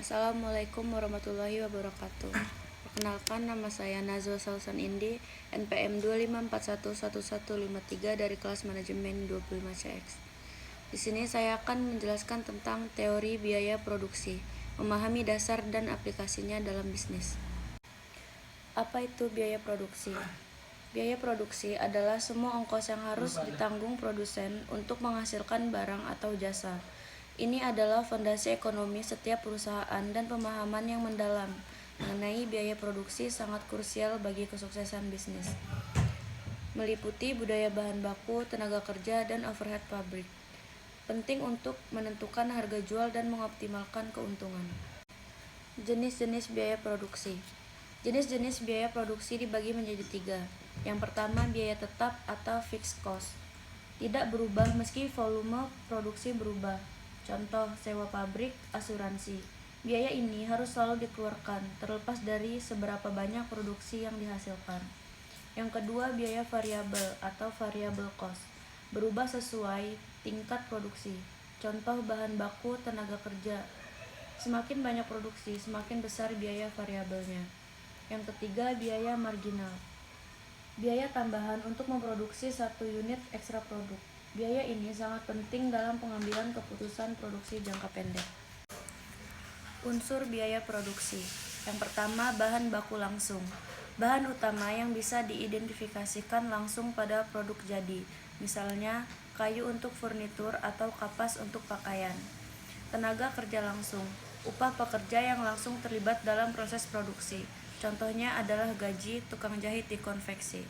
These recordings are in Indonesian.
Assalamualaikum warahmatullahi wabarakatuh. Perkenalkan, nama saya Nazwa Sausan Indi, NPM 254111153 dari kelas manajemen 25CX. Di sini saya akan menjelaskan tentang teori biaya produksi, memahami dasar dan aplikasinya dalam bisnis. Apa itu biaya produksi? Biaya produksi adalah semua ongkos yang harus ditanggung produsen untuk menghasilkan barang atau jasa. Ini adalah fondasi ekonomi setiap perusahaan dan pemahaman yang mendalam mengenai biaya produksi sangat krusial bagi kesuksesan bisnis. Meliputi budaya bahan baku, tenaga kerja, dan overhead pabrik. Penting untuk menentukan harga jual dan mengoptimalkan keuntungan. Jenis-jenis biaya produksi. Jenis-jenis biaya produksi dibagi menjadi 3. Yang pertama, biaya tetap atau fixed cost. Tidak berubah meski volume produksi berubah. Contoh, sewa pabrik, asuransi. Biaya ini harus selalu dikeluarkan, terlepas dari seberapa banyak produksi yang dihasilkan. Yang kedua, biaya variabel atau variable cost. Berubah sesuai tingkat produksi. Contoh, bahan baku, tenaga kerja. Semakin banyak produksi, semakin besar biaya variabelnya. Yang ketiga, biaya marginal. Biaya tambahan untuk memproduksi satu unit ekstra produk. Biaya ini sangat penting dalam pengambilan keputusan produksi jangka pendek. Unsur biaya produksi. Yang pertama, bahan baku langsung. Bahan utama yang bisa diidentifikasikan langsung pada produk jadi, misalnya kayu untuk furnitur atau kapas untuk pakaian. Tenaga kerja langsung. Upah pekerja yang langsung terlibat dalam proses produksi. Contohnya adalah gaji tukang jahit di konveksi.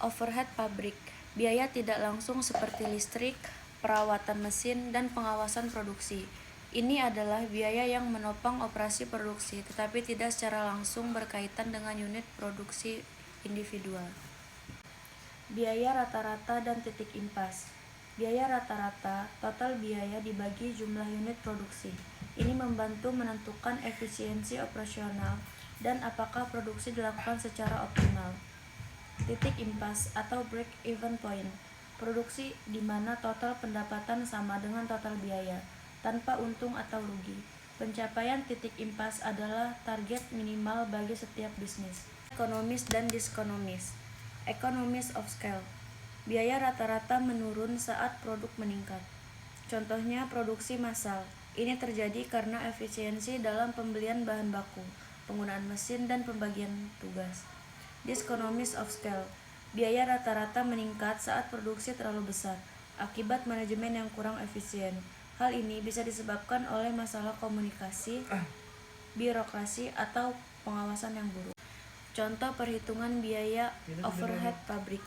Overhead pabrik. Biaya tidak langsung seperti listrik, perawatan mesin, dan pengawasan produksi. Ini adalah biaya yang menopang operasi produksi, tetapi tidak secara langsung berkaitan dengan unit produksi individual. Biaya rata-rata dan titik impas. Biaya rata-rata, total biaya dibagi jumlah unit produksi. Ini membantu menentukan efisiensi operasional dan apakah produksi dilakukan secara optimal. Titik impas atau break-even point. Produksi di mana total pendapatan sama dengan total biaya, tanpa untung atau rugi. Pencapaian titik impas adalah target minimal bagi setiap bisnis. Ekonomis dan diskonomis. Economies of scale. Biaya rata-rata menurun saat produk meningkat. Contohnya produksi massal. Ini terjadi karena efisiensi dalam pembelian bahan baku, penggunaan mesin, dan pembagian tugas. Diseconomies of scale. Biaya rata-rata meningkat saat produksi terlalu besar, akibat manajemen yang kurang efisien. Hal ini bisa disebabkan oleh masalah komunikasi, birokrasi, atau pengawasan yang buruk. Contoh perhitungan biaya overhead pabrik.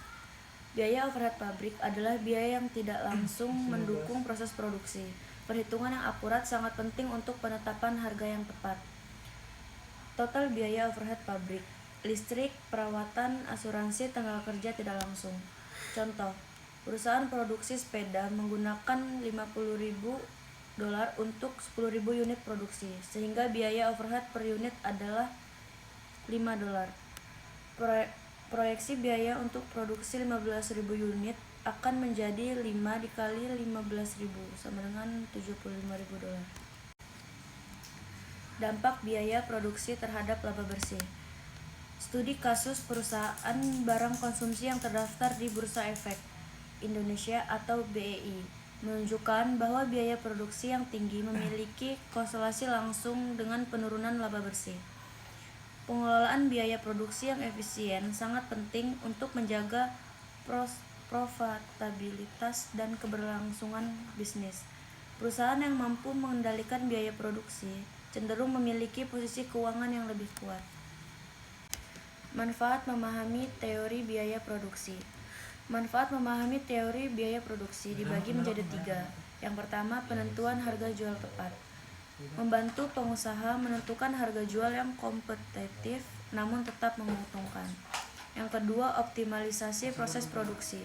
Biaya overhead pabrik adalah biaya yang tidak langsung mendukung proses produksi. Perhitungan yang akurat sangat penting untuk penetapan harga yang tepat. Total biaya overhead pabrik. Listrik, perawatan, asuransi, tenaga kerja tidak langsung. Contoh, perusahaan produksi sepeda menggunakan $50.000 untuk 10.000 unit produksi, sehingga biaya overhead per unit adalah $5. Proyeksi biaya untuk produksi 15.000 unit akan menjadi 5 dikali 15.000 sama dengan $75.000. Dampak biaya produksi terhadap laba bersih. Studi kasus perusahaan barang konsumsi yang terdaftar di Bursa Efek Indonesia atau BEI menunjukkan bahwa biaya produksi yang tinggi memiliki korelasi langsung dengan penurunan laba bersih. Pengelolaan biaya produksi yang efisien sangat penting untuk menjaga profitabilitas dan keberlangsungan bisnis. Perusahaan yang mampu mengendalikan biaya produksi cenderung memiliki posisi keuangan yang lebih kuat. Manfaat memahami teori biaya produksi. Manfaat memahami teori biaya produksi dibagi menjadi 3. Yang pertama, penentuan harga jual tepat. Membantu pengusaha menentukan harga jual yang kompetitif namun tetap menguntungkan. Yang kedua, optimalisasi proses produksi.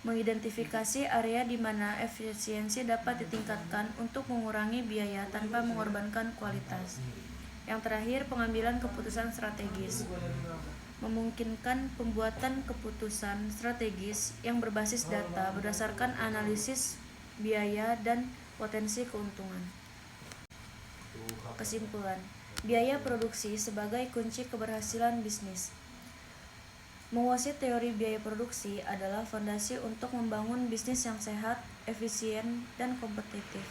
Mengidentifikasi area di mana efisiensi dapat ditingkatkan untuk mengurangi biaya tanpa mengorbankan kualitas. Yang terakhir, pengambilan keputusan strategis. Memungkinkan pembuatan keputusan strategis yang berbasis data berdasarkan analisis biaya dan potensi keuntungan. Kesimpulan, biaya produksi sebagai kunci keberhasilan bisnis. Menguasai teori biaya produksi adalah fondasi untuk membangun bisnis yang sehat, efisien, dan kompetitif.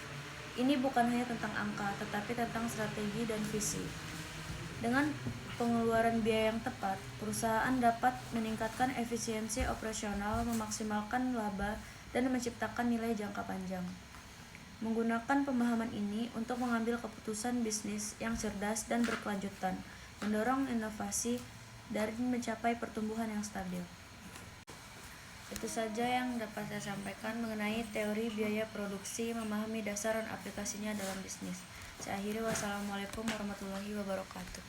Ini bukan hanya tentang angka, tetapi tentang strategi dan visi. Dengan pengeluaran biaya yang tepat, perusahaan dapat meningkatkan efisiensi operasional, memaksimalkan laba, dan menciptakan nilai jangka panjang. Menggunakan pemahaman ini untuk mengambil keputusan bisnis yang cerdas dan berkelanjutan, mendorong inovasi, dan mencapai pertumbuhan yang stabil. Itu saja yang dapat saya sampaikan mengenai teori biaya produksi, memahami dasar dan aplikasinya dalam bisnis. Saya akhiri, wassalamualaikum warahmatullahi wabarakatuh.